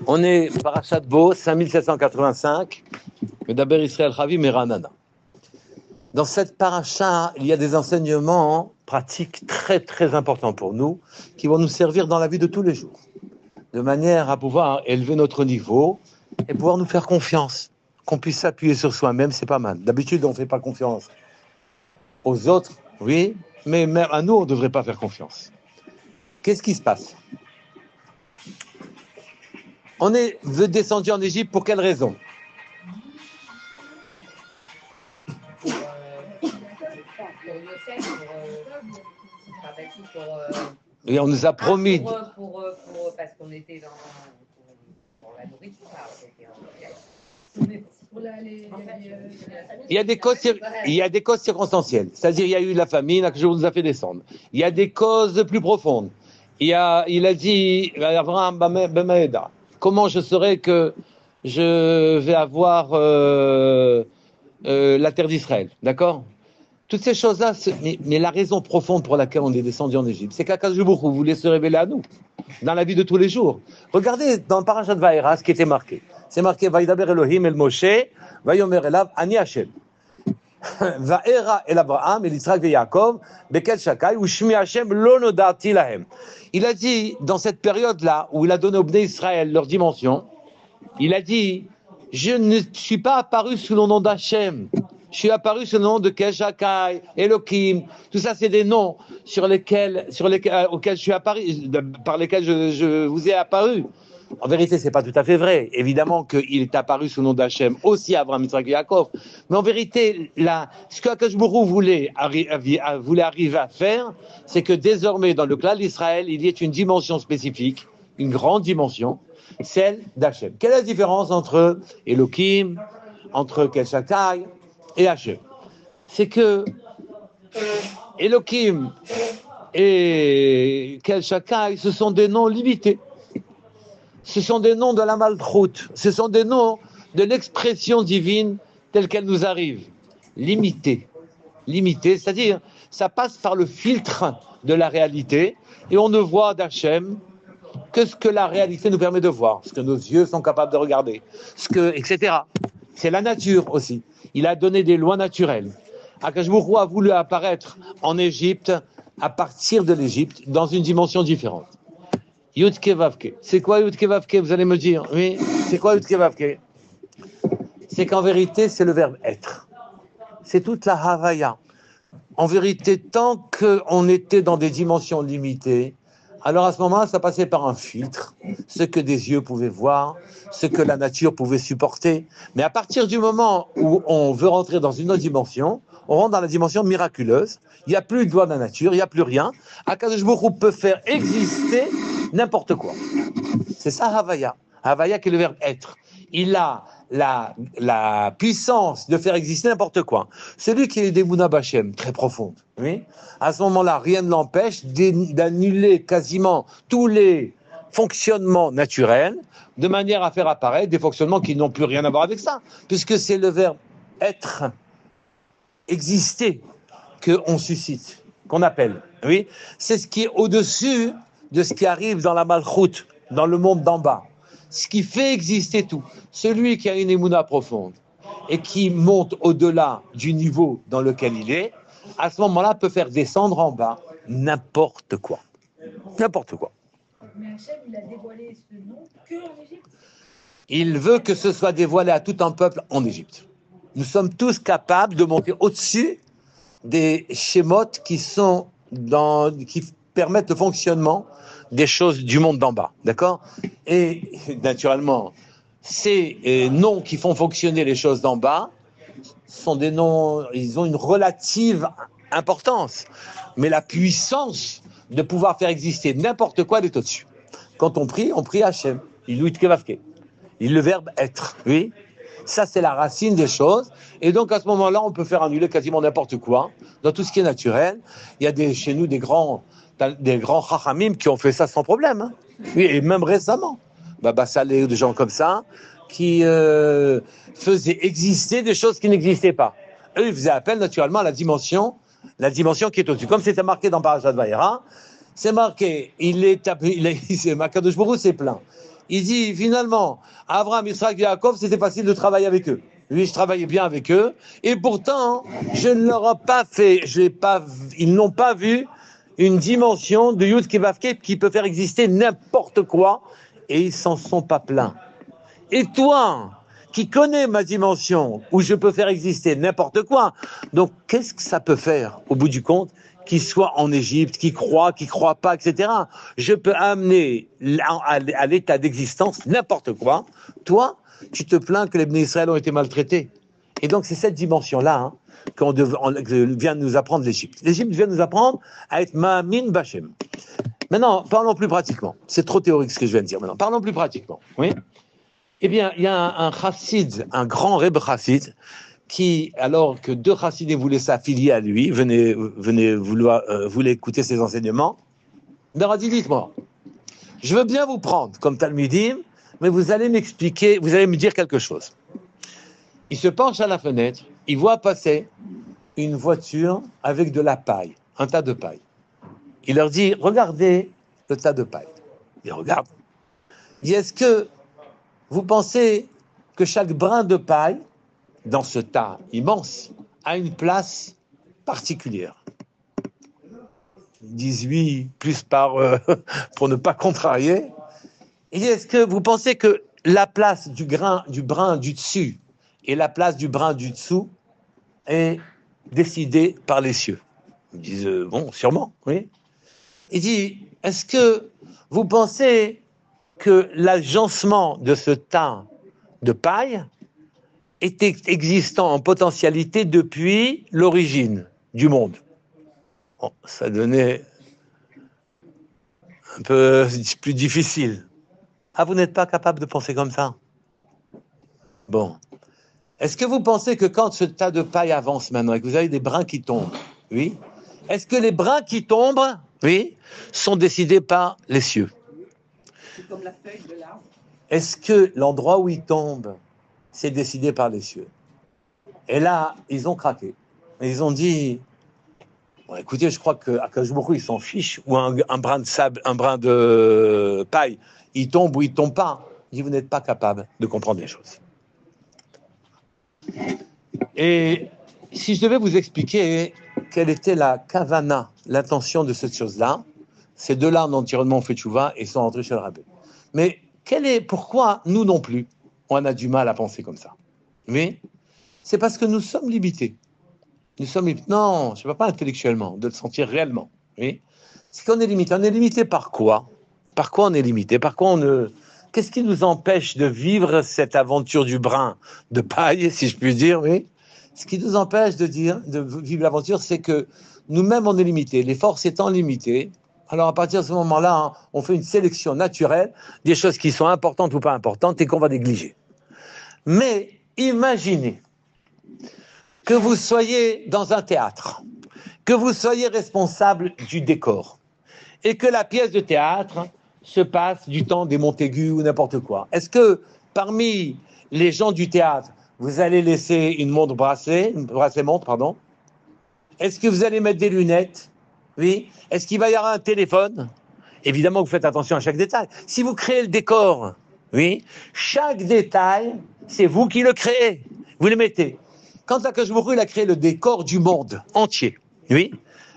On est Parashat Bo, 5785, Medaber Israël Chavi Meranana. Dans cette paracha, il y a des enseignements pratiques très très importants pour nous, qui vont nous servir dans la vie de tous les jours, de manière à pouvoir élever notre niveau et pouvoir nous faire confiance. Qu'on puisse s'appuyer sur soi-même, c'est pas mal. D'habitude, on ne fait pas confiance aux autres, oui, mais même à nous, on ne devrait pas faire confiance. Qu'est-ce qui se passe? On est descendu en Égypte pour quelle raison? Et on nous a promis. Parce qu'on était pour la nourriture. Il y a des causes circonstancielles. C'est-à-dire, il y a eu la famine, que je vous a fait descendre. Il y a des causes plus profondes. Il a dit, Abraham Bamaeda, comment je saurais que je vais avoir la terre d'Israël, d'accord? Toutes ces choses-là, mais la raison profonde pour laquelle on est descendu en Égypte, c'est qu'Akadosh Baruch Hu voulait se révéler à nous, dans la vie de tous les jours. Regardez dans le Parashat Vaïra ce qui était marqué. C'est marqué Vaïdaber Elohim el Moshe, Vayomer elav Ani Hashem. Vaïra el Abraham, el Yitzhak et Yaakov, Bekel Shakai, ou Shmi Hashem lo nodati lahem. Il a dit, dans cette période-là, où il a donné aux Bnei Israël leur dimension, il a dit, je ne suis pas apparu sous le nom d'Hachem. Je suis apparu sous le nom de Keshakai, Elohim. Tout ça, c'est des noms auxquels je suis apparu, par lesquels je vous ai apparu. En vérité, c'est pas tout à fait vrai. Évidemment qu'il est apparu sous le nom d'Hachem aussi à Abraham, Yitzhak et Yaakov. Mais en vérité, ce qu'Akadosh Baruch Hu voulait arriver à faire, c'est que désormais, dans le clan d'Israël, il y ait une dimension spécifique, une grande dimension, celle d'Hachem. Quelle est la différence entre Elohim, entre Keshakai et Hachem? C'est que Elohim et Keshakai, ce sont des noms limités. Ce sont des noms de la malchoute. Ce sont des noms de l'expression divine telle qu'elle nous arrive. Limitée. Limitée, c'est-à-dire, ça passe par le filtre de la réalité et on ne voit d'Hachem que ce que la réalité nous permet de voir, ce que nos yeux sont capables de regarder, etc. C'est la nature aussi. Il a donné des lois naturelles. Akadosh Baruch Hu a voulu apparaître en Égypte, à partir de l'Égypte, dans une dimension différente. Yud Ke Vav Ke. C'est quoi Yud Ke Vav Ke? Vous allez me dire. Oui, c'est quoi Yud Ke Vav Ke? C'est qu'en vérité, c'est le verbe être. C'est toute la Havaya. En vérité, tant qu'on était dans des dimensions limitées, alors à ce moment-là, ça passait par un filtre, ce que des yeux pouvaient voir, ce que la nature pouvait supporter. Mais à partir du moment où on veut rentrer dans une autre dimension, on rentre dans la dimension miraculeuse. Il n'y a plus de loi de la nature, il n'y a plus rien. Akadosh Baruch Hu peut faire exister n'importe quoi. C'est ça Havaya. Havaya qui est le verbe être. Il a la puissance de faire exister n'importe quoi. Celui qui est des Mouna Bachem, très profonde, oui. À ce moment-là, rien ne l'empêche d'annuler quasiment tous les fonctionnements naturels de manière à faire apparaître des fonctionnements qui n'ont plus rien à voir avec ça, puisque c'est le verbe être, exister, qu'on suscite, qu'on appelle, oui. C'est ce qui est au-dessus de ce qui arrive dans la malchoute, dans le monde d'en bas. Ce qui fait exister tout. Celui qui a une émouna profonde et qui monte au-delà du niveau dans lequel il est, à ce moment-là, peut faire descendre en bas n'importe quoi. N'importe quoi. Mais Hachem, il a dévoilé ce nom qu'en Égypte. Il veut que ce soit dévoilé à tout un peuple en Égypte. Nous sommes tous capables de monter au-dessus des schémotes qui permettent le fonctionnement des choses du monde d'en bas, d'accord? Et naturellement, ces noms qui font fonctionner les choses d'en bas sont des noms, ils ont une relative importance, mais la puissance de pouvoir faire exister n'importe quoi, elle est au-dessus. Quand on prie Hachem, il le verbe être, oui. Ça, c'est la racine des choses. Et donc, à ce moment-là, on peut faire annuler quasiment n'importe quoi dans tout ce qui est naturel. Il y a chez nous des grands chachamim qui ont fait ça sans problème. Hein. Oui, et même récemment. Baba Saleh, des gens comme ça, qui faisaient exister des choses qui n'existaient pas. Eux, ils faisaient appel naturellement à la dimension qui est au-dessus. Comme c'était marqué dans Parashat Vaïra, C'est marqué, c'est Akadosh Baruch Hu, c'est plein. Il dit finalement, Abraham, Israël et Yaakov, c'était facile de travailler avec eux. Lui, je travaillais bien avec eux, et pourtant, je ne leur ai pas fait, ils n'ont pas vu une dimension de Yud Kevavke qui peut faire exister n'importe quoi, et ils s'en sont pas plaints. Et toi, qui connais ma dimension, où je peux faire exister n'importe quoi, donc qu'est-ce que ça peut faire, au bout du compte, qu'il soit en Égypte, qui croit pas, etc. Je peux amener à l'état d'existence n'importe quoi. Toi, tu te plains que les Bnei Israël ont été maltraités. Et donc, c'est cette dimension-là que vient nous apprendre l'Égypte. L'Égypte vient nous apprendre à être Ma'amin Bachem. Maintenant, parlons plus pratiquement. C'est trop théorique ce que je viens de dire maintenant. Parlons plus pratiquement. Oui. Eh bien, il y a un chassid, un grand Reb chassid, qui, alors que deux chassidim voulaient s'affilier à lui, voulaient écouter ses enseignements, leur a dit, dites-moi, je veux bien vous prendre comme Talmudim, mais vous allez m'expliquer, vous allez me dire quelque chose. Il se penche à la fenêtre, il voit passer une voiture avec de la paille, un tas de paille. Il leur dit, regardez le tas de paille. Ils regardent. Il dit, est-ce que vous pensez que chaque brin de paille, dans ce tas immense, a une place particulière? Ils disent oui, plus pour ne pas contrarier. Il dit, est-ce que vous pensez que la place du brin du dessus et la place du brin du dessous est décidée par les cieux? Ils disent, bon, sûrement, oui. Il dit, est-ce que vous pensez que l'agencement de ce tas de paille était existant en potentialité depuis l'origine du monde? Bon, ça donnait un peu plus difficile. Ah, vous n'êtes pas capable de penser comme ça? Bon. Est-ce que vous pensez que quand ce tas de paille avance maintenant et que vous avez des brins qui tombent, oui, est-ce que les brins qui tombent, oui, sont décidés par les cieux? C'est comme la feuille de l'arbre. Est-ce que l'endroit où ils tombent, c'est décidé par les cieux? Et là, ils ont craqué. Et ils ont dit, bon, écoutez, je crois qu'à Kajbourou, ils s'en fichent, ou un brin de sable, un brin de paille, il tombe ou il tombe pas. Il dit, vous n'êtes pas capable de comprendre les choses. Et si je devais vous expliquer quelle était la kavana, l'intention de cette chose-là, ces deux-là en environnement ont fait tchouva et sont rentrés chez le rabbin. Mais pourquoi nous non plus, on a du mal à penser comme ça? Mais c'est parce que nous sommes limités. Nous sommes limités. Non, je ne parle pas intellectuellement, de le sentir réellement. Oui. C'est qu'on est limité. On est limité par quoi? Par quoi on est limité? Qu'est-ce qui nous empêche de vivre cette aventure du brin de paille, si je puis dire, oui? Ce qui nous empêche de vivre l'aventure, c'est que nous-mêmes, on est limités. Les forces étant limitées, alors à partir de ce moment-là, on fait une sélection naturelle des choses qui sont importantes ou pas importantes et qu'on va négliger. Mais imaginez que vous soyez dans un théâtre, que vous soyez responsable du décor et que la pièce de théâtre se passe du temps des Montaigu ou n'importe quoi. Est-ce que parmi les gens du théâtre, vous allez laisser une bracelet-montre, pardon? Est-ce que vous allez mettre des lunettes? Oui. Est-ce qu'il va y avoir un téléphone? Évidemment, vous faites attention à chaque détail. Si vous créez le décor, oui, chaque détail, c'est vous qui le créez. Vous le mettez. Quand Akashbourou, il a créé le décor du monde entier, oui,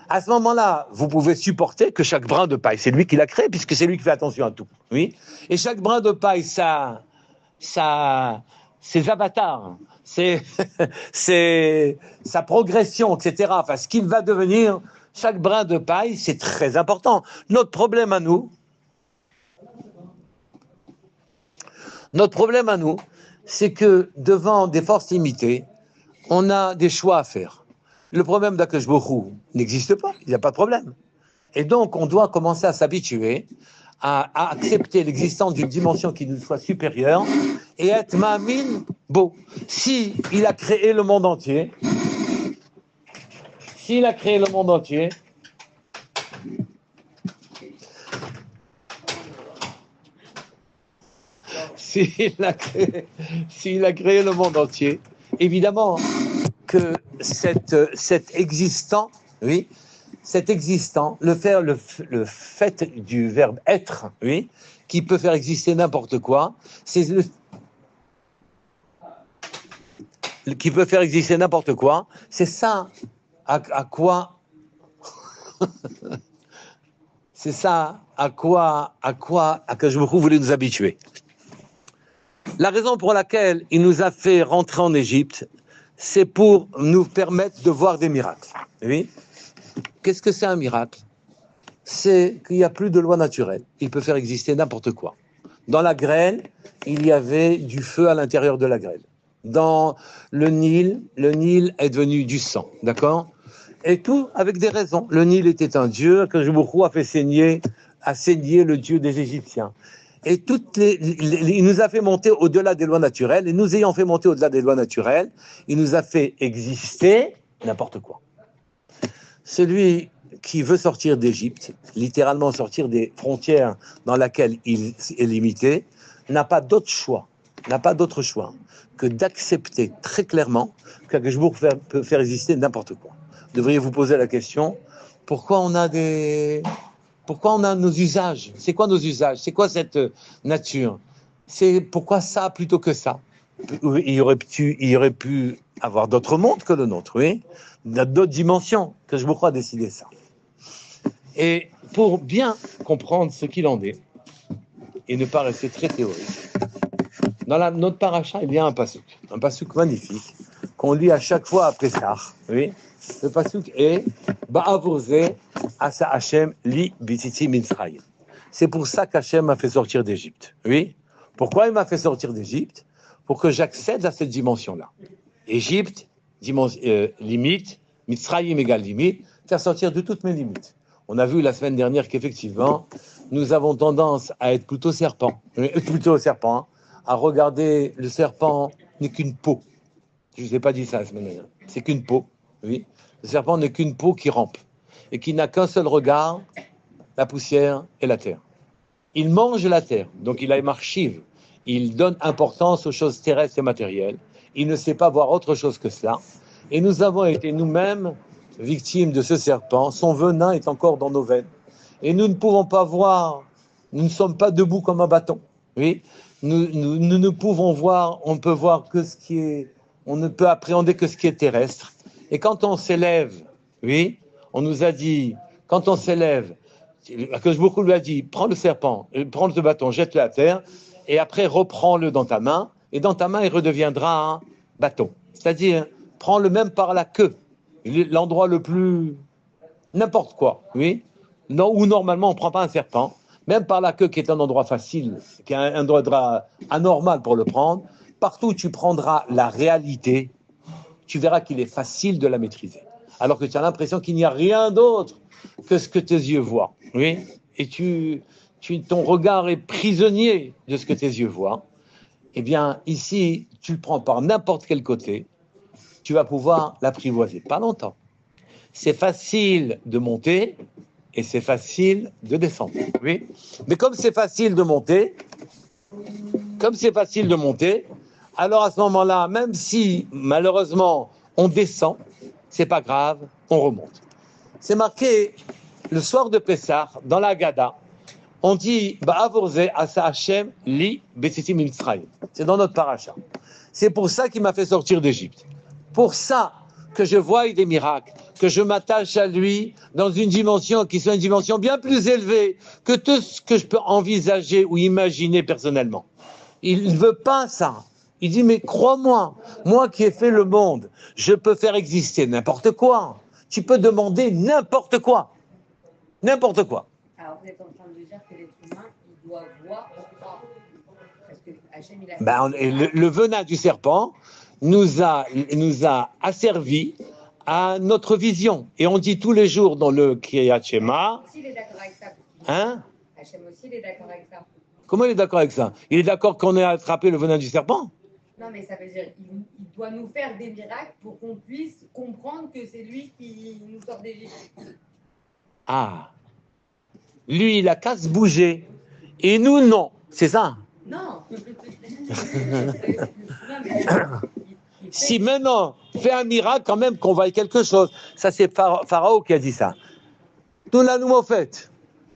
à ce moment-là, vous pouvez supporter que chaque brin de paille, c'est lui qui l'a créé, puisque c'est lui qui fait attention à tout, oui. Et chaque brin de paille, ses avatars, sa progression, etc. Enfin, ce qu'il va devenir, chaque brin de paille, c'est très important. Notre problème à nous, c'est que devant des forces limitées, on a des choix à faire. Le problème d'Akash Baruch Hu n'existe pas, il n'y a pas de problème. Et donc, on doit commencer à s'habituer à accepter l'existence d'une dimension qui nous soit supérieure et être ma'amin beau. Si il a créé le monde entier, s'il a créé le monde entier, évidemment que cet existant, oui, cet existant, le fait du verbe être, oui, qui peut faire exister n'importe quoi, qui peut faire exister n'importe quoi, c'est ça à quoi c'est ça à quoi je voulais nous habituer. La raison pour laquelle il nous a fait rentrer en Égypte, c'est pour nous permettre de voir des miracles. Oui. Qu'est-ce que c'est un miracle? C'est qu'il n'y a plus de loi naturelle. Il peut faire exister n'importe quoi. Dans la grêle, il y avait du feu à l'intérieur de la grêle. Dans le Nil est devenu du sang, d'accord? Et tout avec des raisons. Le Nil était un dieu que Jéhovah a saigné le dieu des Égyptiens. Et il nous a fait monter au-delà des lois naturelles. Et nous ayant fait monter au-delà des lois naturelles, il nous a fait exister n'importe quoi. Celui qui veut sortir d'Égypte, littéralement sortir des frontières dans lesquelles il est limité, n'a pas d'autre choix que d'accepter très clairement que Geshbourg peut faire exister n'importe quoi. Devriez vous poser la question, pourquoi on a nos usages? C'est quoi nos usages? C'est quoi cette nature? C'est pourquoi ça plutôt que ça? Il y aurait pu avoir d'autres mondes que le nôtre, oui, d'autres dimensions, que je vous crois décider ça. Et pour bien comprendre ce qu'il en est, et ne pas rester très théorique, dans notre paracha, il y a un passouk magnifique, qu'on lit à chaque fois après Pessah, oui. Le passouk est Ba'avurze asa Hashem li bititi Mitzrayim. C'est pour ça qu'Hachem m'a fait sortir d'Égypte. Oui. Pourquoi il m'a fait sortir d'Égypte? Pour que j'accède à cette dimension-là. Égypte, limite, Mitzrayim égale limite, faire sortir de toutes mes limites. On a vu la semaine dernière qu'effectivement, nous avons tendance à être plutôt serpent, à regarder le serpent n'est qu'une peau. Je ne vous ai pas dit ça la semaine dernière. C'est qu'une peau, oui. Le serpent n'est qu'une peau qui rampe et qui n'a qu'un seul regard, la poussière et la terre. Il mange la terre, donc il a une archive. Il donne importance aux choses terrestres et matérielles. Il ne sait pas voir autre chose que cela. Et nous avons été nous-mêmes victimes de ce serpent. Son venin est encore dans nos veines. Et nous ne pouvons pas voir, nous ne sommes pas debout comme un bâton. Oui, nous ne pouvons voir, on peut voir que ce qui est, on ne peut appréhender que ce qui est terrestre. Et quand on s'élève, oui, on nous a dit, quand on s'élève, que beaucoup lui a dit, prends le serpent, prends le bâton, jette-le à terre, et après reprends-le dans ta main, et dans ta main il redeviendra un bâton. C'est-à-dire, prends-le même par la queue, l'endroit le plus n'importe quoi, oui, non, où normalement on ne prend pas un serpent, même par la queue qui est un endroit facile, qui est un endroit anormal pour le prendre, partout où tu prendras la réalité, tu verras qu'il est facile de la maîtriser. Alors que tu as l'impression qu'il n'y a rien d'autre que ce que tes yeux voient. Oui. Et ton regard est prisonnier de ce que tes yeux voient. Eh bien, ici, tu le prends par n'importe quel côté, tu vas pouvoir l'apprivoiser. Pas longtemps. C'est facile de monter et c'est facile de descendre. Oui. Mais comme c'est facile de monter, alors à ce moment-là, même si malheureusement on descend, c'est pas grave, on remonte. C'est marqué le soir de Pessah dans la Haggadah. On dit Ba'avurze asa Hashem li betiti Mitzrayim. C'est dans notre paracha. C'est pour ça qu'il m'a fait sortir d'Égypte. Pour ça que je vois des miracles, que je m'attache à lui dans une dimension qui soit une dimension bien plus élevée que tout ce que je peux envisager ou imaginer personnellement. Il ne veut pas ça. Il dit, mais crois-moi, moi qui ai fait le monde, je peux faire exister n'importe quoi. Tu peux demander n'importe quoi. N'importe quoi. Alors, vous êtes en train de dire que l'être humain, il doit voir pour croire. Parce que Hachem, il a... Le venin du serpent nous a asservi à notre vision. Et on dit tous les jours dans le Kriyat Shema... Hachem aussi, il est d'accord avec ça. Hein? Hachem aussi, il est d'accord avec ça. Comment il est d'accord avec ça? Il est d'accord qu'on ait attrapé le venin du serpent? Non, mais ça veut dire qu'il doit nous faire des miracles pour qu'on puisse comprendre que c'est lui qui nous sort d'Égypte. Ah. Lui, il a qu'à se bouger. Et nous, non. C'est ça? Non. Si maintenant, fais un miracle quand même qu'on voie quelque chose. Ça, c'est Pharaon qui a dit ça. Toulanu Mofet.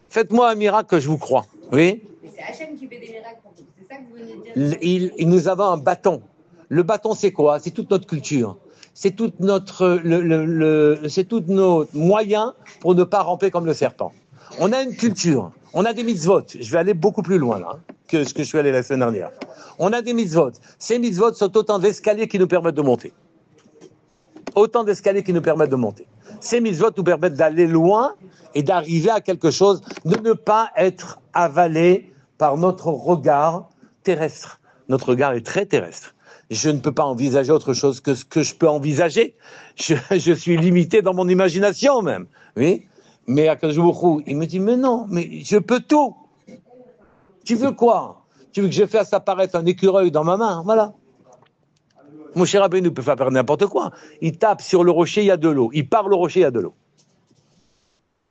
Faites-moi un miracle que je vous crois. Oui. Mais c'est Hachem qui fait des miracles pour nous. C'est ça que vous venez de dire. Nous avons un bâton. Le bâton, c'est quoi? C'est toute notre culture. C'est toute notre, c'est tous nos moyens pour ne pas ramper comme le serpent. On a une culture. On a des mitzvot. Je vais aller beaucoup plus loin là que ce que je suis allé la semaine dernière. On a des mitzvot. Ces mitzvot sont autant d'escaliers qui nous permettent de monter. Autant d'escaliers qui nous permettent de monter. Ces mitzvot nous permettent d'aller loin et d'arriver à quelque chose, de ne pas être avalé par notre regard terrestre. Notre regard est très terrestre. Je ne peux pas envisager autre chose que ce que je peux envisager. Je suis limité dans mon imagination même. Oui. Mais Akadosh Baruch Hu, il me dit, mais non, mais je peux tout. Tu veux quoi? Tu veux que je fasse apparaître un écureuil dans ma main? Voilà. Mon cher Rabbeinu peut faire n'importe quoi. Il tape sur le rocher, il y a de l'eau. Il parle au rocher, il y a de l'eau.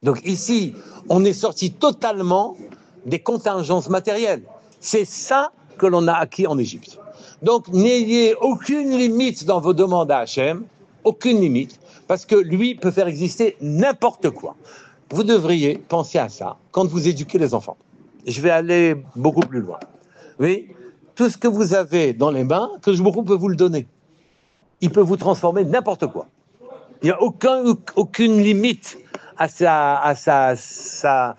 Donc ici, on est sorti totalement des contingences matérielles. C'est ça que l'on a acquis en Égypte. Donc n'ayez aucune limite dans vos demandes à Hachem, aucune limite, parce que lui peut faire exister n'importe quoi. Vous devriez penser à ça quand vous éduquez les enfants. Je vais aller beaucoup plus loin. Oui, tout ce que vous avez dans les mains, que je peut vous le donner. Il peut vous transformer n'importe quoi. Il n'y a aucune limite à sa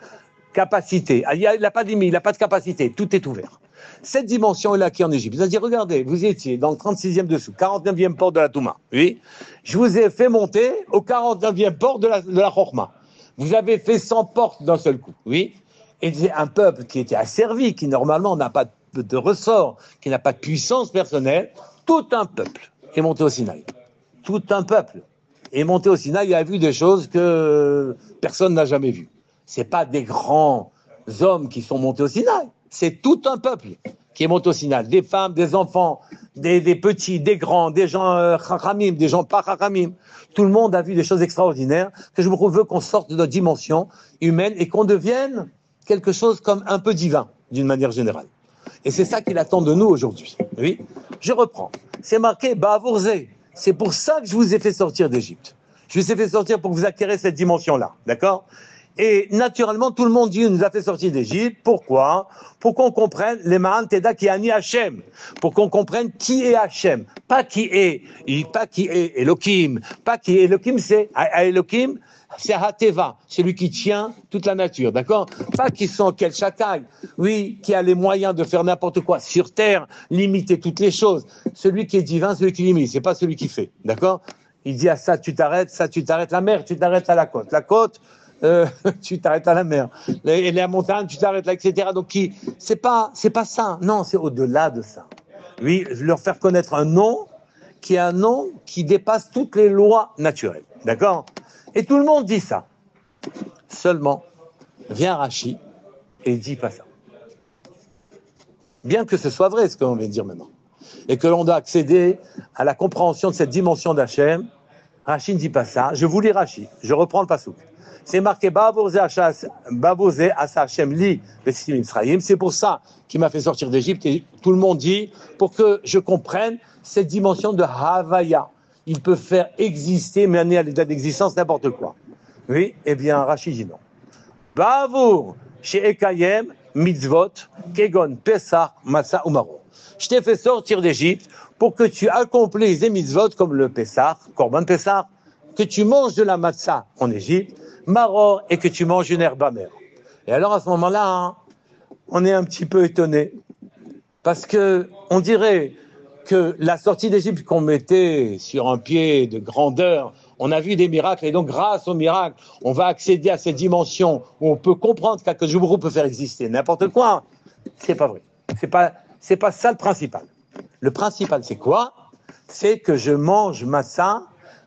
capacité. Il n'a pas de limite, il n'a pas de capacité. Tout est ouvert. Cette dimension est là qui est en Égypte. C'est-à-dire, regardez, vous étiez dans le 36e dessous, 49e port de la Touma. Oui. Je vous ai fait monter au 49e port de la Chorma. Vous avez fait 100 portes d'un seul coup. Oui. Et c'est un peuple qui était asservi, qui normalement n'a pas de ressort, qui n'a pas de puissance personnelle. Tout un peuple est monté au Sinaï. Tout un peuple est monté au Sinaï et a vu des choses que personne n'a jamais vues. Ce n'est pas des grands hommes qui sont montés au Sinaï. C'est tout un peuple qui est monté au Sinaï. Des femmes, des enfants, des petits, des grands, des gens chachamim, des gens pas chachamim. Tout le monde a vu des choses extraordinaires que je veux qu'on sorte de notre dimension humaine et qu'on devienne quelque chose comme un peu divin, d'une manière générale. Et c'est ça qu'il attend de nous aujourd'hui. Oui, je reprends. C'est marqué Ba'avourze. C'est pour ça que je vous ai fait sortir d'Égypte. Je vous ai fait sortir pour que vous acquériez cette dimension-là. D'accord? Et naturellement, tout le monde dit, il nous a fait sortir d'Égypte. Pourquoi? Pour qu'on comprenne les Ma'an Teda qui a ni Hachem. Pour qu'on comprenne qui est Hachem. Pas qui est Elohim. Pas qui est Elohim, c'est Elohim, c'est Hateva, celui qui tient toute la nature, d'accord? Pas qui sont quel chataï, oui, qui a les moyens de faire n'importe quoi sur terre, limiter toutes les choses. Celui qui est divin, celui qui limite, c'est pas celui qui fait, d'accord? Il dit à ça tu t'arrêtes, la mer, tu t'arrêtes à la côte, tu t'arrêtes à la mer, et la montagne, tu t'arrêtes là, etc. Donc c'est pas ça, non, c'est au-delà de ça. Oui, leur faire connaître un nom qui dépasse toutes les lois naturelles, d'accord? Et tout le monde dit ça. Seulement, vient Rashi et dit pas ça. Bien que ce soit vrai, ce que l'on vient de dire maintenant. Et que l'on doit accéder à la compréhension de cette dimension d'Hachem, Rashi ne dit pas ça. Je vous lis Rashi. Je reprends le pasouk. C'est marqué Ba'avourze asa Hachem li v'tzilim Mitzrayim. C'est pour ça qu'il m'a fait sortir d'Égypte. Et tout le monde dit, pour que je comprenne cette dimension de Havaya. Il peut faire exister, mener à l'état d'existence n'importe quoi. Oui, eh bien, Rashi dit non. Ba'avour she'ekayem mitzvot kegon pesach matzah umaro. Je t'ai fait sortir d'Égypte pour que tu accomplisses des mitzvot comme le Pesach, Korban Pesach, que tu manges de la matzah en Égypte, maror, et que tu manges une herbe amère. Et alors à ce moment-là, on est un petit peu étonné parce que on dirait que la sortie d'Égypte qu'on mettait sur un pied de grandeur, on a vu des miracles, et donc grâce aux miracles, on va accéder à cette dimension où on peut comprendre qu'Akadosh Baruch Hu peut faire exister n'importe quoi. C'est pas vrai. C'est pas ça le principal. Le principal, c'est quoi? C'est que je mange matzah,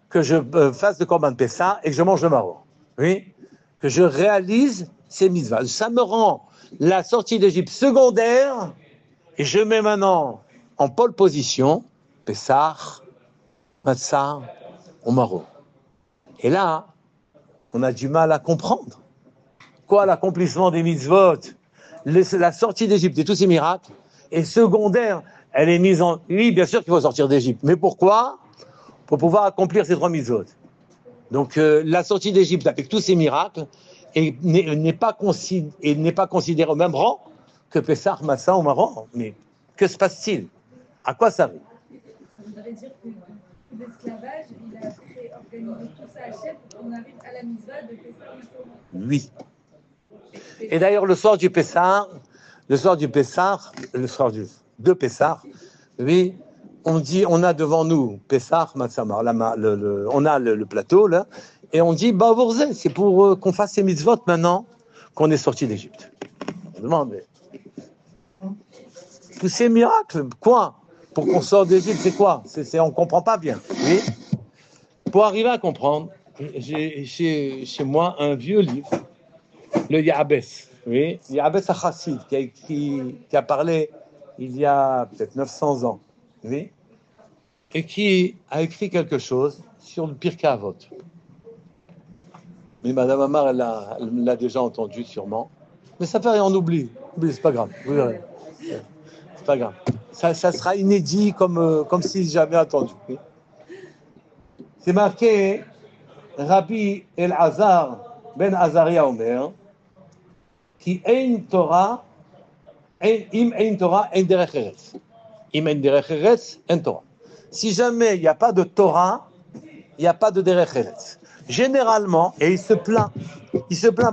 que je fasse de Korban Pessah et que je mange le maror. Oui? Que je réalise ces mitzvahs. Ça me rend la sortie d'Égypte secondaire, et je mets maintenant en pole position, Pessah, Matzah, Omaro. Et là, on a du mal à comprendre. Quoi, l'accomplissement des mitzvot, la sortie d'Égypte et tous ces miracles, est secondaire. Elle est mise en... Oui, bien sûr qu'il faut sortir d'Égypte. Mais pourquoi? Pour pouvoir accomplir ces 3 mitzvot. Donc, la sortie d'Égypte avec tous ces miracles et n'est pas considéré au même rang que Pessah, Massa ou Maror. Mais que se passe-t-il? À quoi ça arrive? Ça voudrait dire que l'esclavage, il a organisé tout ça à Hachem pour qu'on arrive à la mitzvah de Pessah. Oui. Et d'ailleurs, le soir de Pessah, de Pessah, oui, on dit, on a devant nous Pessah, Matsamar, on a le plateau là, et on dit, bah, c'est pour qu'on fasse ces mitzvot maintenant qu'on est sorti d'Égypte. On demande, tous ces miracles, quoi? Pour qu'on sorte d'Égypte, c'est quoi? On ne comprend pas bien. Oui. Pour arriver à comprendre, j'ai chez moi un vieux livre, le Ya'abès. Oui, Ya'abès HaChassid, qui a parlé il y a peut-être 900 ans. Oui, et qui a écrit quelque chose sur le Pirkei Avot. Mais Madame Amar, elle l'a déjà entendu sûrement. Mais ça fait rien, on oublie. C'est pas grave. Vous verrez. C'est pas grave. Ça sera inédit comme si j'avais entendu. Oui. C'est marqué, Rabbi El-Azar ben Azaria Omer, qui ein Torah, im ein Torah, ein derech eretz. Im ein derech eretz, ein Torah. Si jamais il n'y a pas de Torah, il n'y a pas de derech eretz. Généralement, et il se plaint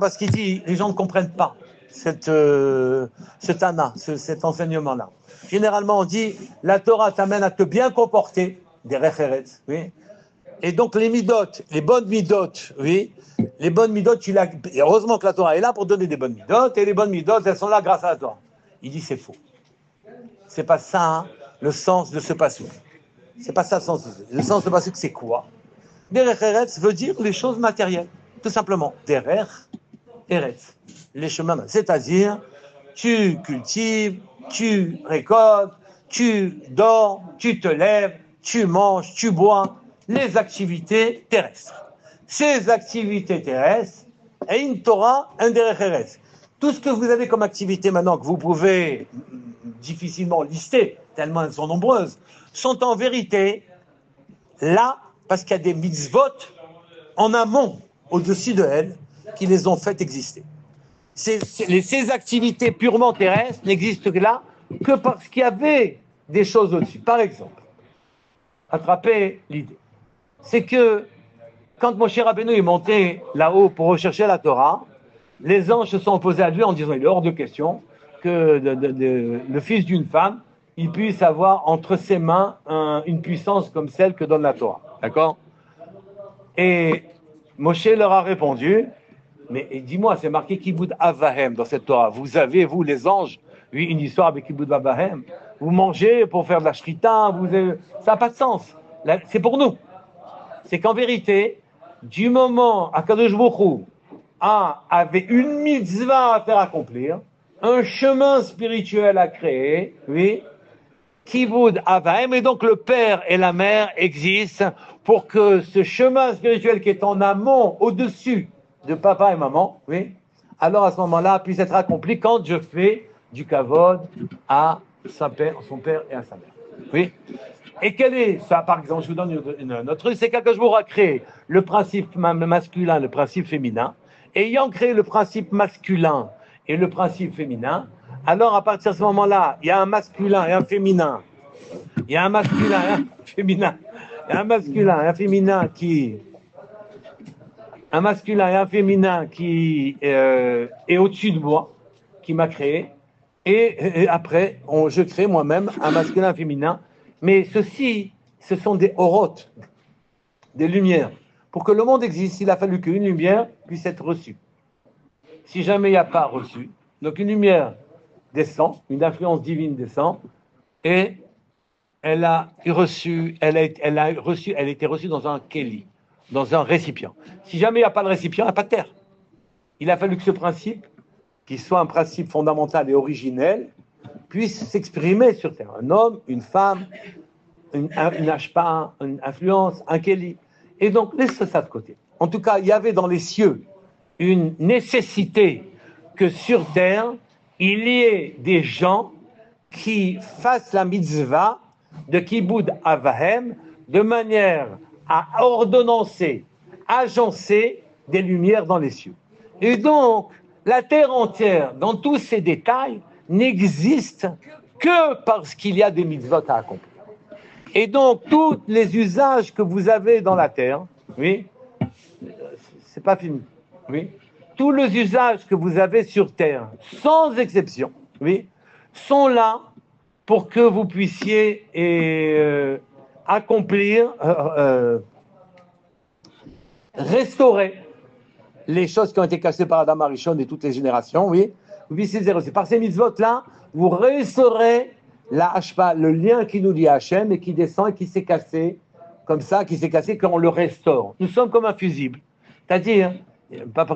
parce qu'il dit, les gens ne comprennent pas cet enseignement-là. Généralement, on dit, la Torah t'amène à te bien comporter, derech eretz, oui. Et donc les midot, les bonnes midot, oui, les bonnes midot, et heureusement que la Torah est là pour donner des bonnes midot, et les bonnes midot, elles sont là grâce à la Torah. Il dit c'est faux. C'est pas ça, hein, le sens de ce passouk. C'est pas ça le sens. Le sens de passouk, c'est quoi? Derech eretz veut dire les choses matérielles, tout simplement. Derech eretz, les chemins, c'est-à-dire tu cultives, tu récoltes, tu dors, tu te lèves, tu manges, tu bois. Les activités terrestres. Ces activités terrestres, et une Torah, un derech eretz. Tout ce que vous avez comme activité maintenant, que vous pouvez difficilement lister, tellement elles sont nombreuses, sont en vérité là, parce qu'il y a des mitzvot en amont, au-dessus de elles, qui les ont fait exister. Ces activités purement terrestres n'existent là que parce qu'il y avait des choses au-dessus. Par exemple, attrapez l'idée. C'est que quand Moshe Rabbeinu est monté là-haut pour rechercher la Torah, les anges se sont opposés à lui en disant il est hors de question que le fils d'une femme il puisse avoir entre ses mains une puissance comme celle que donne la Torah. D'accord? Et Moshe leur a répondu, mais dis-moi, c'est marqué Kibud Avahem dans cette Torah. Vous avez, vous les anges, oui, une histoire avec Kibud Avahem. Vous mangez pour faire de la shrita, ça n'a pas de sens. Là, c'est pour nous. C'est qu'en vérité, du moment à Kadosh Baruch Hu avait une mitzvah à faire accomplir, un chemin spirituel à créer, oui, Kibud Avahem, et donc le père et la mère existent pour que ce chemin spirituel qui est en amont, au-dessus de papa et maman, oui, alors à ce moment-là puisse être accompli quand je fais du kavod à son père et à sa mère. Oui. Et quel est ça, par exemple, je vous donne une autre truc, c'est qu'Akadosh Baruch Hu a créé le principe masculin, le principe féminin. Ayant créé le principe masculin et le principe féminin, alors à partir de ce moment-là, il y a un masculin et un féminin. Il y a un masculin et un féminin. Il y a un masculin et un féminin qui est au-dessus de moi, qui m'a créé. Et après, je crée moi-même un masculin et un féminin. Mais ceci, ce sont des orotes, des lumières. Pour que le monde existe, il a fallu qu'une lumière puisse être reçue. Si jamais il n'y a pas reçu, donc une lumière descend, une influence divine descend, et elle a été reçue dans un keli, dans un récipient. Si jamais il n'y a pas de récipient, il n'y a pas de terre. Il a fallu que ce principe, qui soit un principe fondamental et originel, puisse s'exprimer sur terre. Un homme, une femme, une ashpa, une influence, un keli. Et donc, laisse ça de côté. En tout cas, il y avait dans les cieux une nécessité que sur terre, il y ait des gens qui fassent la mitzvah de Kibud Avahem de manière à ordonnancer, agencer des lumières dans les cieux. Et donc, la terre entière, dans tous ses détails, n'existe que parce qu'il y a des mitzvot à accomplir. Et donc, tous les usages que vous avez dans la terre, oui, c'est pas fini, oui, tous les usages que vous avez sur terre, sans exception, oui, sont là pour que vous puissiez accomplir, restaurer les choses qui ont été cassées par Adam Arishon et toutes les générations, oui. C'est par ces mitzvot-là, vous restaurez la hashpa, le lien qui nous lie à Hachem et qui descend et qui s'est cassé, comme ça, qui s'est cassé quand on le restaure. Nous sommes comme un fusible. C'est-à-dire, pas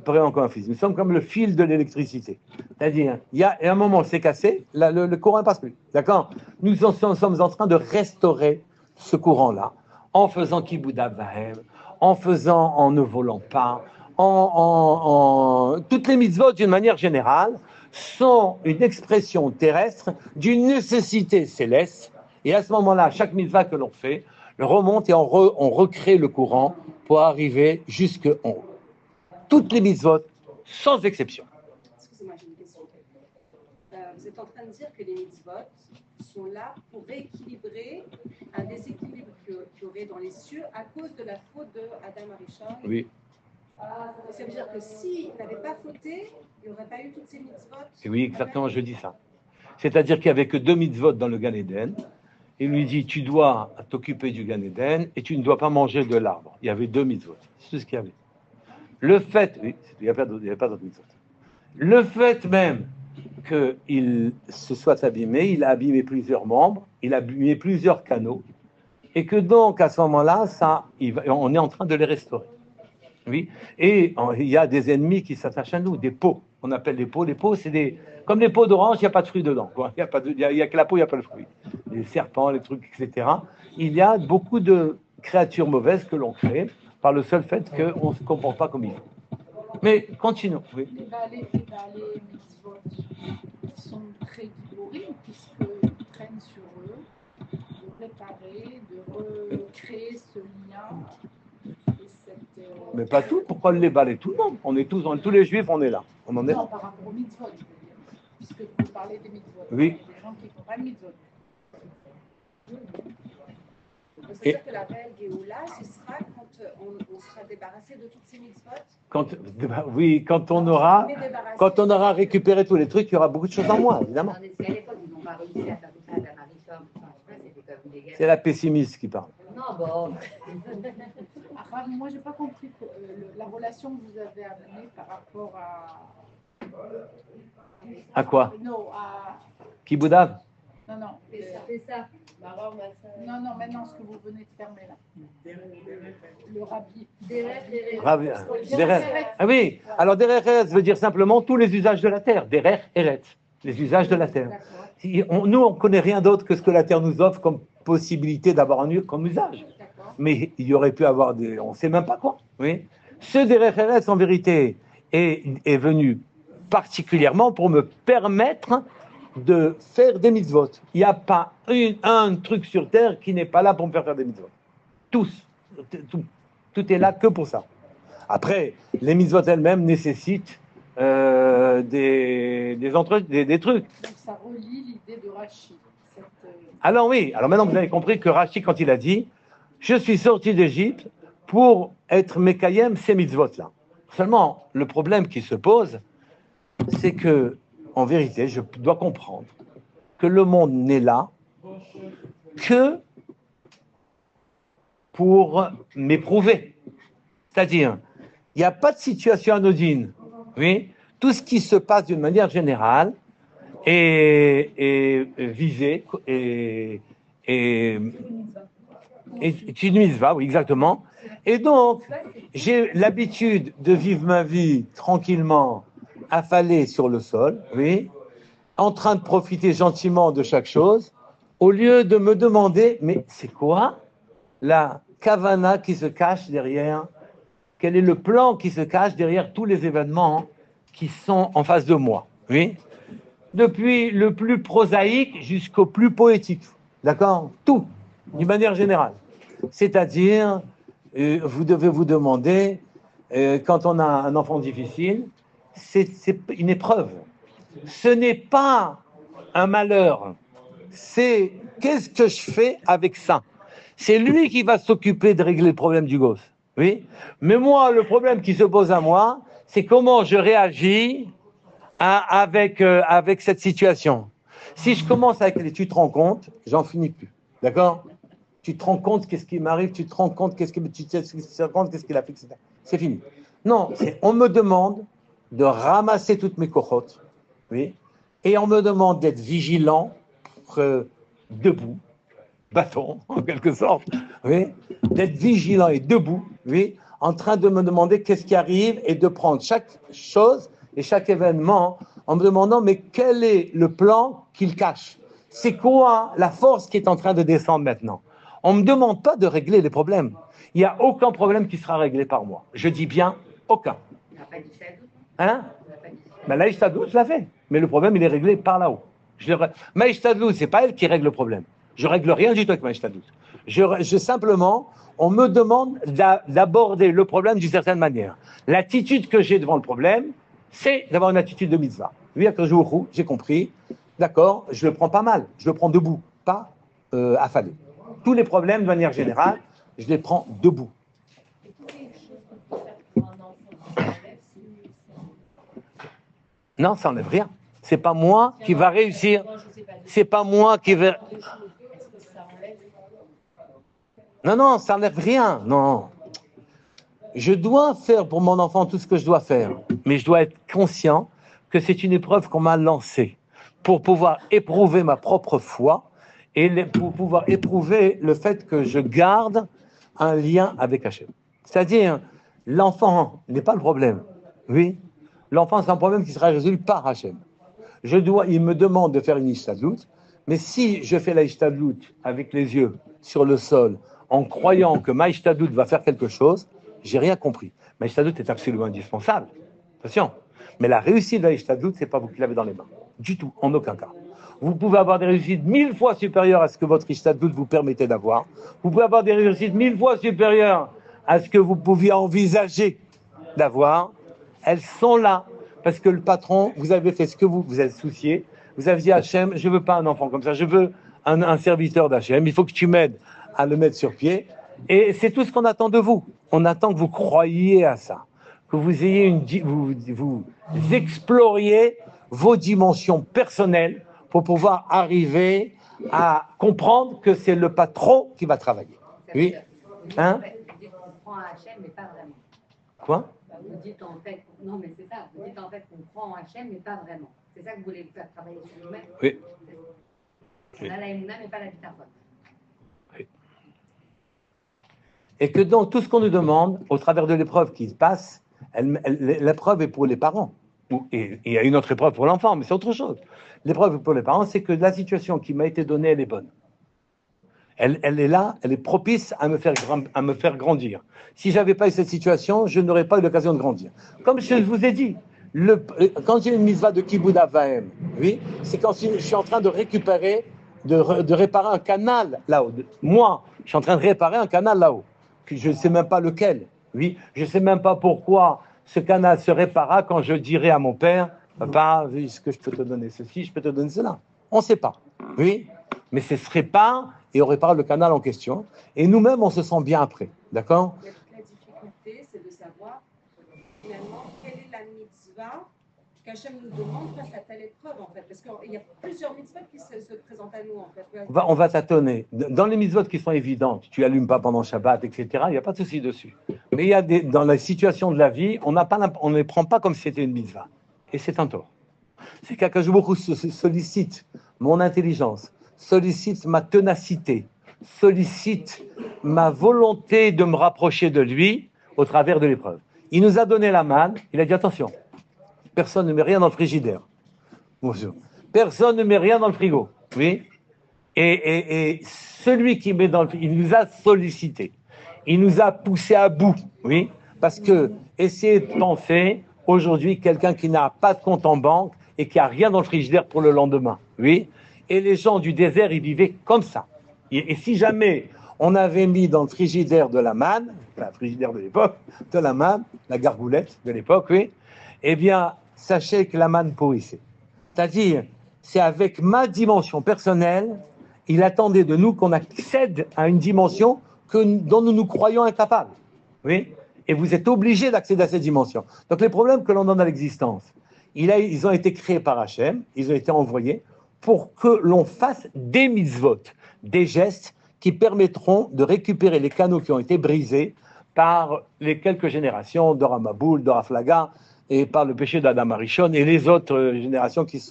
vraiment comme un fusible, nous sommes comme le fil de l'électricité. C'est-à-dire, il y a un moment, c'est cassé, le courant ne passe plus. D'accord? Nous sommes en train de restaurer ce courant-là, en faisant kibbud avahem, en ne volant pas, toutes les mitzvot d'une manière générale sont une expression terrestre d'une nécessité céleste, et à ce moment-là, chaque mitzvah que l'on fait, le remonte et on recrée le courant pour arriver jusqu'en haut. Toutes les mitzvot, sans exception. Excusez-moi, j'ai une question. Vous êtes en train de dire que les mitzvot sont là pour rééquilibrer un déséquilibre qu'il y aurait dans les cieux à cause de la faute de Adam Arishon. Oui. Ça veut dire que s'il n'avait pas fauté, il n'y aurait pas eu toutes ces mitzvot. Oui, exactement, je dis ça. C'est-à-dire qu'il n'y avait que 2 mitzvot dans le Gan Eden. Il lui dit, tu dois t'occuper du Gan Eden et tu ne dois pas manger de l'arbre. Il y avait 2 mitzvot. C'est tout ce qu'il y avait. Le fait, oui, il n'y avait pas d'autres mitzvot. Le fait même qu'il se soit abîmé, il a abîmé plusieurs membres, il a abîmé plusieurs canaux, et que donc, à ce moment-là, on est en train de les restaurer. Oui, et il y a des ennemis qui s'attachent à nous, des pots. On appelle les pots. Les pots, c'est comme les pots d'orange, il n'y a pas de fruits dedans. Il n'y a que la peau, il n'y a pas le fruit. Les serpents, les trucs, etc. Il y a beaucoup de créatures mauvaises que l'on crée par le seul fait qu'on ne se comporte pas comme il faut. Mais continuons. Oui. Les balais mitzvot sont très douloureux puisqu'ils prennent sur eux de réparer, de recréer ce lien. Mais pas tout, pourquoi les balayer tout le monde? Tous les juifs, on est là. On en est là. Non, par rapport aux mitzvot, puisque vous parlez des mitzvot. Oui. Des gens qui ne font pas de mitzvot. C'est-à-dire que la réelle Géoula, ce sera quand on sera débarrassé de toutes ces mitzvot. Oui, quand on aura récupéré tous les trucs, il y aura beaucoup de choses en moins, évidemment. À l'époque, ils n'ont pas réussi à faire tout ça, Adam Arishon. C'était comme des gars. C'est la pessimiste qui parle. Non, bon. Moi, je n'ai pas compris la relation que vous avez amenée par rapport À quoi? Non, à... Kiboudav? Non, non. C'est ça. Non, non, maintenant, ce que vous venez de fermer là. Le rabbi. Derer. Ah oui, alors Derer Eretz veut dire simplement tous les usages de la terre. Derer Eretz, les usages de la terre. Nous, on ne connaît rien d'autre que ce que la terre nous offre comme possibilité d'avoir un comme usage. Mais il y aurait pu avoir on ne sait même pas quoi. Oui. Ce Derer Eretz, en vérité, est venu particulièrement pour me permettre de faire des mitzvot. Il n'y a pas un truc sur terre qui n'est pas là pour me faire des mitzvot. Tous. Tout est là que pour ça. Après, les mitzvot elles-mêmes nécessitent des trucs. Donc ça relie l'idée de Rashi. Alors oui, alors maintenant vous avez compris que Rashi, quand il a dit « Je suis sorti d'Égypte pour être Mekayem ces mitzvot-là ». Seulement, le problème qui se pose, c'est que en vérité, je dois comprendre que le monde n'est là que pour m'éprouver. C'est-à-dire, il n'y a pas de situation anodine. Oui, tout ce qui se passe d'une manière générale est visé et une mitzvah, oui, exactement. Et donc, j'ai l'habitude de vivre ma vie tranquillement, affalé sur le sol, oui, en train de profiter gentiment de chaque chose, au lieu de me demander, mais c'est quoi la kavana qui se cache derrière, quel est le plan qui se cache derrière tous les événements qui sont en face de moi, oui, depuis le plus prosaïque jusqu'au plus poétique, d'accord, tout, d'une manière générale. C'est-à-dire, vous devez vous demander quand on a un enfant difficile, c'est une épreuve. Ce n'est pas un malheur. C'est qu'est-ce que je fais avec ça? C'est lui qui va s'occuper de régler le problème du gosse. Oui. Mais moi, le problème qui se pose à moi, c'est comment je réagis avec cette situation. Si je commence avec les tu te rends compte, j'en finis plus. D'accord? Tu te rends compte qu'est-ce qui m'arrive, tu te rends compte qu'est-ce qu'il a fait, etc. C'est fini. Non, on me demande de ramasser toutes mes cochottes, oui, et on me demande d'être vigilant, debout, bâton, en quelque sorte, oui, d'être vigilant et debout, oui, en train de me demander qu'est-ce qui arrive et de prendre chaque chose et chaque événement en me demandant mais quel est le plan qu'il cache? C'est quoi la force qui est en train de descendre maintenant? On ne me demande pas de régler les problèmes. Il n'y a aucun problème qui sera réglé par moi. Je dis bien aucun. Hein? Maïchtadlou, je l'ai fait. Mais le problème, il est réglé par là-haut. Maïchtadlou, ce n'est pas elle qui règle le problème. Je ne règle rien du tout avec Maïchtadlou. Simplement, on me demande d'aborder le problème d'une certaine manière. L'attitude que j'ai devant le problème, c'est d'avoir une attitude de mitzvah. Oui, j'ai compris. D'accord, je le prends pas mal. Je le prends debout, pas affalé. Tous les problèmes, de manière générale, je les prends debout. Non, ça n'enlève rien. C'est pas moi qui va réussir. C'est pas moi qui va. Non, ça n'enlève rien. Non. Je dois faire pour mon enfant tout ce que je dois faire, mais je dois être conscient que c'est une épreuve qu'on m'a lancée pour pouvoir éprouver ma propre foi et pour pouvoir éprouver le fait que je garde un lien avec Hachem. C'est-à-dire, l'enfant n'est pas le problème. Oui, l'enfant, c'est un problème qui sera résolu par Hachem. Il me demande de faire une ishtadlout, mais si je fais la ishtadlout avec les yeux sur le sol, en croyant que ma ishtadlout va faire quelque chose, j'ai rien compris. Ma ishtadlout est absolument indispensable. Attention. Mais la réussite de la ishtadlout, c'est pas vous qui l'avez dans les mains. Du tout, en aucun cas. Vous pouvez avoir des réussites 1000 fois supérieures à ce que votre ishtadlout vous permettait d'avoir. Vous pouvez avoir des réussites 1000 fois supérieures à ce que vous pouviez envisager d'avoir. Elles sont là. Parce que le patron, vous avez fait ce que vous êtes soucié. Vous avez dit à Hachem, je ne veux pas un enfant comme ça, je veux un serviteur d'Hachem. Il faut que tu m'aides à le mettre sur pied. Et c'est tout ce qu'on attend de vous. On attend que vous croyiez à ça. Que vous ayez vous exploriez vos dimensions personnelles pour pouvoir arriver à comprendre que c'est le patron qui va travailler. Oui. Hein? On prend Hachem, mais pas vraiment. Quoi? Vous dites en fait, non mais c'est ça, vous dites en fait qu'on prend Hachem, mais pas vraiment. C'est ça que vous voulez faire travailler sur nous-mêmes. Oui. On a la Emouna, mais pas la Bitachon. Oui. Et que donc tout ce qu'on nous demande, au travers de l'épreuve qui se passe, l'épreuve est pour les parents. Et il y a une autre épreuve pour l'enfant, mais c'est autre chose. L'épreuve pour les parents, c'est que la situation qui m'a été donnée, elle est bonne. Elle est là, elle est propice à me faire grandir. Si je n'avais pas eu cette situation, je n'aurais pas eu l'occasion de grandir. Comme je vous ai dit, quand j'ai une mitzvah de Kibud Avaim, oui, c'est quand je suis en train de récupérer, de réparer un canal là-haut. Moi, je suis en train de réparer un canal là-haut. Je ne sais même pas lequel. Oui, je ne sais même pas pourquoi ce canal se répara quand je dirai à mon père, papa, est-ce que je peux te donner ceci, je peux te donner cela. On ne sait pas. Oui, mais ce se répare et on répare le canal en question. Et nous-mêmes, on se sent bien après. D'accord? La difficulté, c'est de savoir finalement quelle est la mitzvah qu'Hachem nous demande face à telle épreuve, en fait. Parce qu'il y a plusieurs mitzvahs qui se présentent à nous, en fait. On va tâtonner. Dans les mitzvot qui sont évidentes, tu allumes pas pendant Shabbat, etc., il n'y a pas de souci dessus. Mais il y a dans la situation de la vie, on ne les prend pas comme si c'était une mitzvah. Et c'est un tort. C'est qu'Akadosh Baruch Hu sollicite mon intelligence, sollicite ma ténacité, sollicite ma volonté de me rapprocher de lui au travers de l'épreuve. Il nous a donné la manne, il a dit attention, personne ne met rien dans le frigidaire. Bonjour. Personne ne met rien dans le frigo. Oui. Et celui qui met dans le frigo, il nous a sollicité. Il nous a poussé à bout. Oui. Parce que, essayez de penser, aujourd'hui, quelqu'un qui n'a pas de compte en banque et qui n'a rien dans le frigidaire pour le lendemain. Oui. Et les gens du désert, ils vivaient comme ça. Et si jamais on avait mis dans le frigidaire de la manne, la frigidaire de l'époque, de la manne, la gargoulette de l'époque, oui, eh bien, sachez que la manne pourrissait. C'est-à-dire, c'est avec ma dimension personnelle, il attendait de nous qu'on accède à une dimension dont nous nous croyons incapables. Oui. Et vous êtes obligés d'accéder à cette dimension. Donc les problèmes que l'on donne à l'existence, ils ont été créés par Hachem, ils ont été envoyés pour que l'on fasse des mitzvot, des gestes qui permettront de récupérer les canaux qui ont été brisés par les quelques générations de Ramaboul, de Raflaga, et par le péché d'Adam Arishon, et les autres générations qui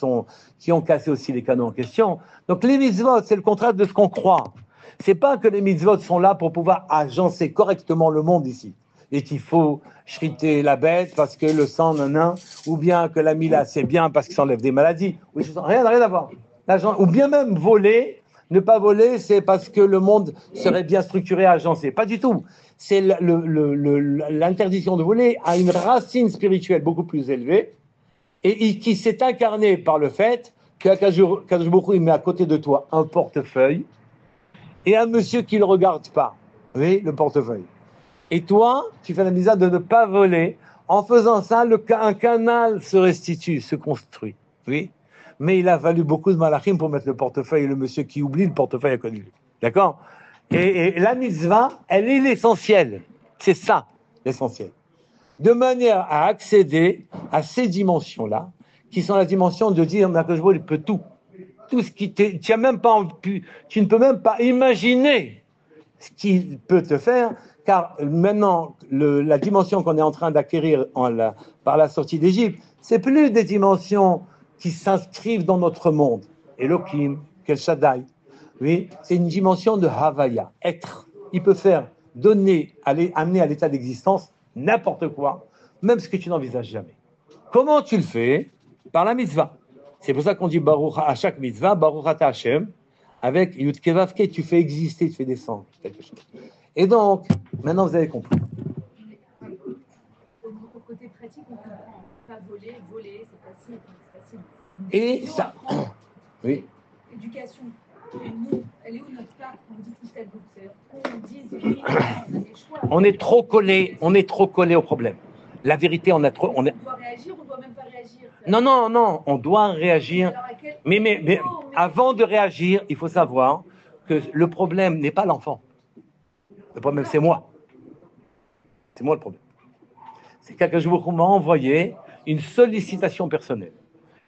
ont cassé aussi les canaux en question. Donc les mitzvot, c'est le contraire de ce qu'on croit. C'est pas que les mitzvot sont là pour pouvoir agencer correctement le monde ici, et qu'il faut shriter la bête parce que le sang, ou bien que la mila, c'est bien parce que ça enlève des maladies. Oui, rien à voir. Ou bien même voler, ne pas voler, c'est parce que le monde serait bien structuré, agencé. Pas du tout. C'est l'interdiction de voler a une racine spirituelle beaucoup plus élevée et qui s'est incarnée par le fait qu'Akadosh Baruch Hu, il met à côté de toi un portefeuille et un monsieur qui ne le regarde pas. Oui, le portefeuille. Et toi, tu fais la misère de ne pas voler. En faisant ça, un canal se restitue, se construit. Oui. Mais il a fallu beaucoup de malachim pour mettre le portefeuille et le monsieur qui oublie le portefeuille a connu. D'accord ? Et la mitzvah, elle est l'essentiel. C'est ça, l'essentiel. De manière à accéder à ces dimensions-là, qui sont la dimension de dire, il peut tout. Tout ce qui tu ne peux même pas imaginer ce qu'il peut te faire, car maintenant, la dimension qu'on est en train d'acquérir par la sortie d'Égypte, c'est plus des dimensions qui s'inscrivent dans notre monde. Elohim, Kel Shaddai. Oui, c'est une dimension de Havaya, être. Il peut faire, amener à l'état d'existence n'importe quoi, même ce que tu n'envisages jamais. Comment tu le fais ? Par la mitzvah. C'est pour ça qu'on dit Baruch à chaque mitzvah, Baruch ata Hashem, avec Yud Kevavke, tu fais exister, tu fais descendre quelque chose. Et donc, maintenant vous avez compris. Au côté pratique, on comprend. Pas voler, c'est facile. Et ça, oui. Éducation. Nous, elle est où notre part on dit tout ça, qu'on dise oui, on a des choix. On est trop collé au problème. La vérité, on doit réagir, on doit même pas réagir. Non, on doit réagir. Mais avant de réagir, il faut savoir que le problème n'est pas l'enfant. Le problème, c'est moi. C'est moi le problème. C'est quelqu'un qui m'a envoyé une sollicitation personnelle.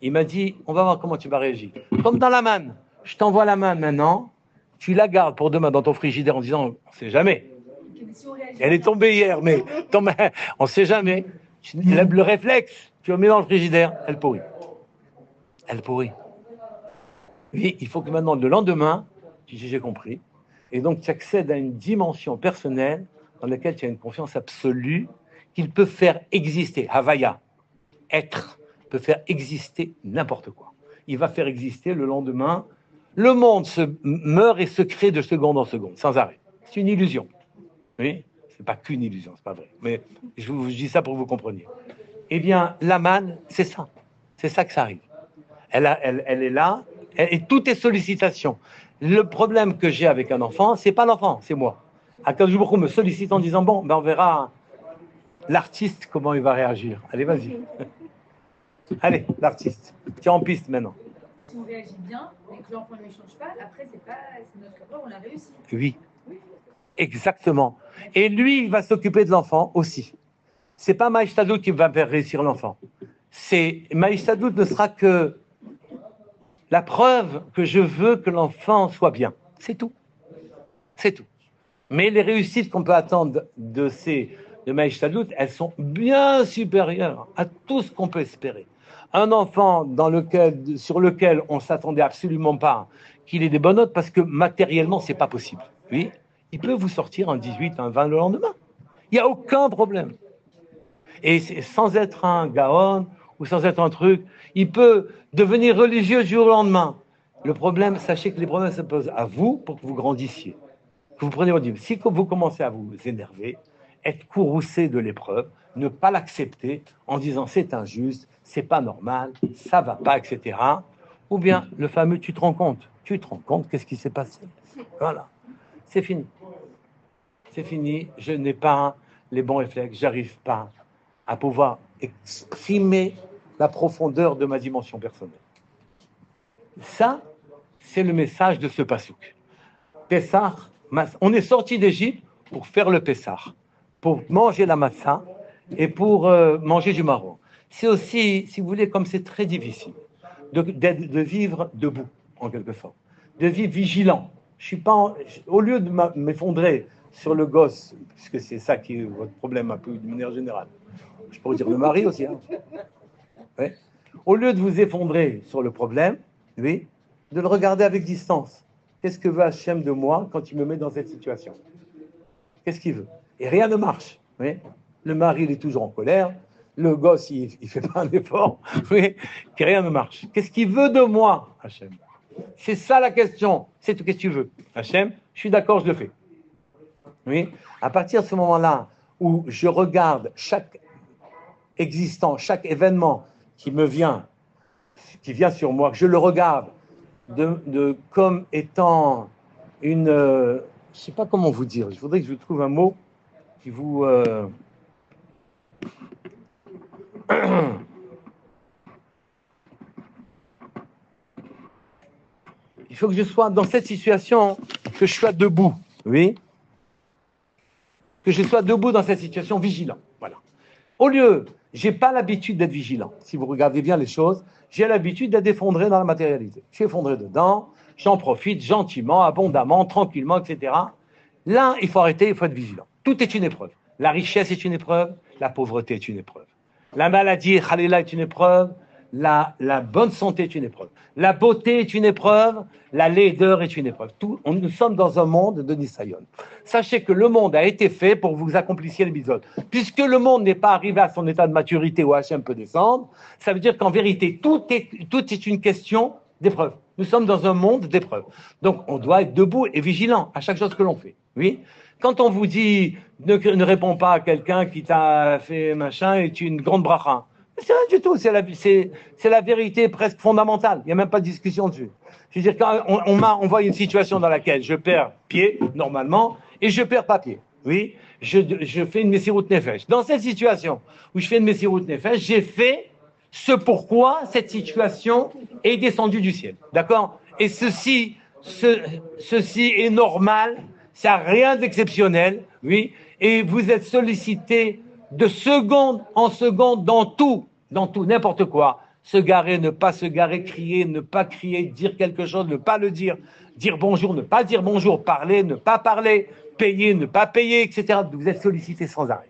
Il m'a dit, on va voir comment tu vas réagir. Comme dans la manne. Je t'envoie la manne maintenant, tu la gardes pour demain dans ton frigidaire en disant, on ne sait jamais. Elle est tombée hier, mais on ne sait jamais. Le réflexe, tu la mets dans le frigidaire, elle pourrit. Oui, il faut que maintenant, le lendemain, tu dis j'ai compris. Et donc, tu accèdes à une dimension personnelle dans laquelle tu as une confiance absolue qu'il peut faire exister. Havaya, être, peut faire exister n'importe quoi. Il va faire exister le lendemain. Le monde se meurt et se crée de seconde en seconde, sans arrêt. C'est une illusion. Oui, c'est pas qu'une illusion, c'est pas vrai. Mais je vous dis ça pour que vous compreniez. Eh bien, la manne, c'est ça. C'est ça que ça arrive. Elle est là, et tout est sollicitation. Le problème que j'ai avec un enfant, c'est pas l'enfant, c'est moi. Akadosh Baruch Hu me sollicite en disant, bon, on verra l'artiste, comment il va réagir. Allez, vas-y. Allez, l'artiste. Tu es en piste maintenant. Si on réagit bien et que l'enfant ne change pas, après, c'est notre erreur, on a réussi. Oui, exactement. Et lui, il va s'occuper de l'enfant aussi. C'est pas Maïstadout qui va faire réussir l'enfant. Maïstadout ne sera que la preuve que je veux que l'enfant soit bien. C'est tout. C'est tout. Mais les réussites qu'on peut attendre de Maïstadout, elles sont bien supérieures à tout ce qu'on peut espérer. Un enfant sur lequel on ne s'attendait absolument pas qu'il ait des bonnes notes, parce que matériellement, ce n'est pas possible. Oui, il peut vous sortir un 18, un 20 le lendemain. Il n'y a aucun problème. Et sans être un gaon ou sans être un truc, il peut devenir religieux du jour au lendemain. Le problème, sachez que les problèmes se posent à vous pour que vous grandissiez. Que vous preniez votre vie. Si vous commencez à vous énerver, être courroucé de l'épreuve, ne pas l'accepter en disant c'est injuste, c'est pas normal, ça va pas, etc. Ou bien le fameux tu te rends compte, qu'est-ce qui s'est passé? Voilà, c'est fini. c'est fini, je n'ai pas les bons réflexes, j'arrive pas à pouvoir exprimer la profondeur de ma dimension personnelle. Ça, c'est le message de ce passouk. Pessah, on est sorti d'Égypte pour faire le Pessah, pour manger la matzah et pour manger du marron. C'est aussi, si vous voulez, comme c'est très difficile de vivre debout, en quelque sorte, de vivre vigilant. Je suis pas au lieu de m'effondrer sur le gosse, puisque c'est ça qui est votre problème un peu de manière générale. Je pourrais dire le mari aussi. Hein. Ouais. Au lieu de vous effondrer sur le problème, oui, de le regarder avec distance. Qu'est-ce que veut Hachem de moi quand il me met dans cette situation? Qu'est-ce qu'il veut? Et rien ne marche. Oui. Le mari, il est toujours en colère. Le gosse, il ne fait pas un effort. Oui. Et rien ne marche. Qu'est-ce qu'il veut de moi, Hachem? C'est ça la question. C'est tout. Qu'est-ce que tu veux? Hachem, je suis d'accord, je le fais. Oui. À partir de ce moment-là où je regarde chaque existant, chaque événement qui me vient, qui vient sur moi, que je le regarde comme étant une... je ne sais pas comment vous dire. Je voudrais que je vous trouve un mot qui vous... Il faut que je sois dans cette situation, que je sois debout, oui, que je sois debout dans cette situation, vigilant. Voilà. Au lieu, j'ai pas l'habitude d'être vigilant. Si vous regardez bien les choses, j'ai l'habitude d'être effondré dans la matérialité. Je suis effondré dedans, j'en profite gentiment, abondamment, tranquillement, etc. Là, il faut arrêter, il faut être vigilant. Tout est une épreuve. La richesse est une épreuve, la pauvreté est une épreuve. La maladie, khalila, est une épreuve, la bonne santé est une épreuve. La beauté est une épreuve, la laideur est une épreuve. Nous sommes dans un monde de Nisayon. Sachez que le monde a été fait pour que vous accomplissiez l'épisode. Puisque le monde n'est pas arrivé à son état de maturité où Hachem peut descendre, ça veut dire qu'en vérité, tout est une question d'épreuve. Nous sommes dans un monde d'épreuves. Donc, on doit être debout et vigilant à chaque chose que l'on fait. Oui. Quand on vous dit ne réponds pas à quelqu'un qui t'a fait machin, est une grande bracha. C'est rien du tout, c'est la vérité presque fondamentale. Il n'y a même pas de discussion dessus. Je veux dire, quand on m'envoie une situation dans laquelle je perds pied, normalement, et je perds pas pied. Oui, je fais une Messirut Nefesh. Dans cette situation où je fais une Messirut Nefesh, j'ai fait ce pourquoi cette situation est descendue du ciel. D'accord? Et ceci est normal, ça n'a rien d'exceptionnel, oui, et vous êtes sollicité de seconde en seconde dans tout, n'importe quoi. Se garer, ne pas se garer, crier, ne pas crier, dire quelque chose, ne pas le dire, dire bonjour, ne pas dire bonjour, parler, ne pas parler, payer, ne pas payer, etc. Vous êtes sollicité sans arrêt.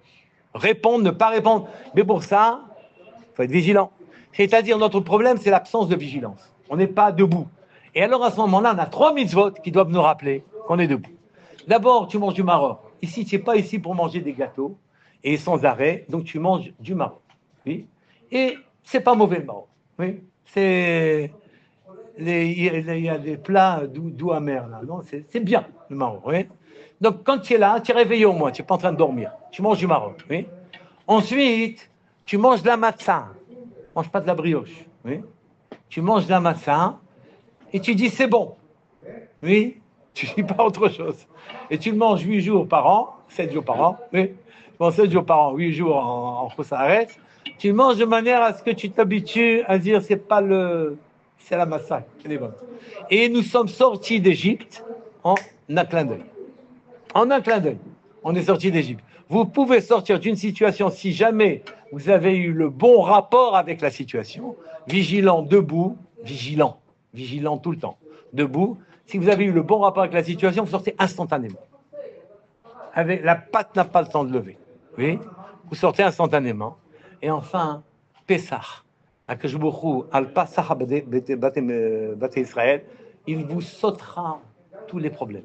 Répondre, ne pas répondre. Mais pour ça, il faut être vigilant. C'est-à-dire, notre problème, c'est l'absence de vigilance. On n'est pas debout. Et alors, à ce moment-là, on a 3 mitzvot qui doivent nous rappeler qu'on est debout. D'abord, tu manges du maroc. Ici, tu n'es pas ici pour manger des gâteaux. Et sans arrêt, donc tu manges du maroc. Oui. Et c'est pas mauvais le maroc. Oui. Il y a des plats doux amers là. Non, c'est bien le maroc. Oui. Donc quand tu es là, tu es réveillé au moins, tu n'es pas en train de dormir. Tu manges du maroc. Oui. Ensuite, tu manges de la matzah. Mange pas de la brioche. Oui. Tu manges de la matzah et tu dis c'est bon. Oui. Tu dis pas autre chose. Et tu le manges 8 jours par an, 7 jours par an. Oui. Bon, 7 jours par an, 8 jours en Khosaret, tu manges de manière à ce que tu t'habitues à dire c'est la massacre, elle est bonne. Et nous sommes sortis d'Égypte en un clin d'œil. En un clin d'œil, on est sortis d'Égypte. Vous pouvez sortir d'une situation si jamais vous avez eu le bon rapport avec la situation, vigilant, debout, vigilant tout le temps, debout. Si vous avez eu le bon rapport avec la situation, vous sortez instantanément. La patte n'a pas le temps de lever. Oui, vous sortez instantanément. Et enfin, Pessah, Akadosh Baruch Hu, al Pasach Bate Israël, il vous sautera tous les problèmes.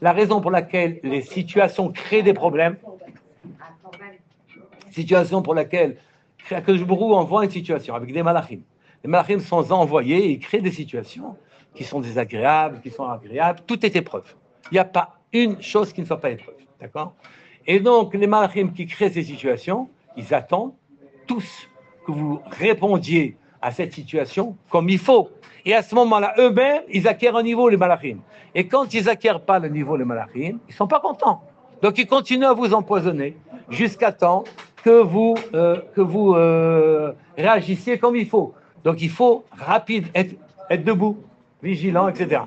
La raison pour laquelle les situations créent des problèmes, situation pour laquelle Akadosh Baruch Hu envoie une situation avec des malachim. Les malachim sont envoyés et ils créent des situations qui sont désagréables, qui sont agréables. Tout est épreuve. Il n'y a pas une chose qui ne soit pas épreuve. D'accord? Et donc, les malachim qui créent ces situations, ils attendent tous que vous répondiez à cette situation comme il faut. Et à ce moment-là, eux-mêmes, ils acquièrent un niveau, les malachim. Et quand ils n'acquièrent pas le niveau, les malachim, ils ne sont pas contents. Donc il continue à vous empoisonner jusqu'à temps que vous réagissiez comme il faut. Donc il faut rapide, être debout, vigilant, etc.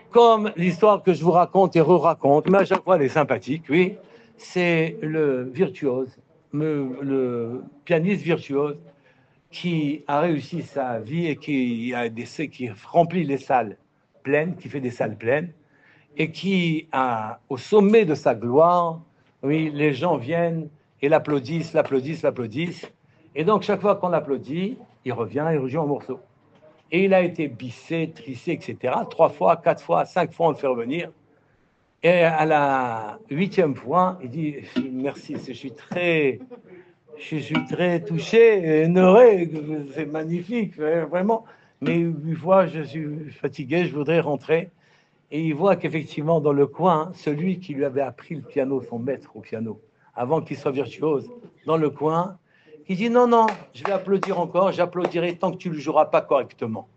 Comme l'histoire que je vous raconte et re-raconte, mais à chaque fois elle est sympathique, oui, c'est le virtuose, le pianiste virtuose qui a réussi sa vie et qui remplit les salles pleines, qui fait des salles pleines, et qui, au sommet de sa gloire, oui, les gens viennent et l'applaudissent. Et donc, chaque fois qu'on l'applaudit, il revient en morceaux. Et il a été bissé, trissé, etc. 3 fois, 4 fois, 5 fois, on le fait revenir. Et à la 8e fois, il dit « Merci, je suis très touché, honoré, c'est magnifique, vraiment. Mais une fois, je suis fatigué, je voudrais rentrer. » Et il voit qu'effectivement, dans le coin, celui qui lui avait appris le piano, son maître au piano, avant qu'il soit virtuose, dans le coin, il dit non, je vais applaudir encore, j'applaudirai tant que tu ne le joueras pas correctement.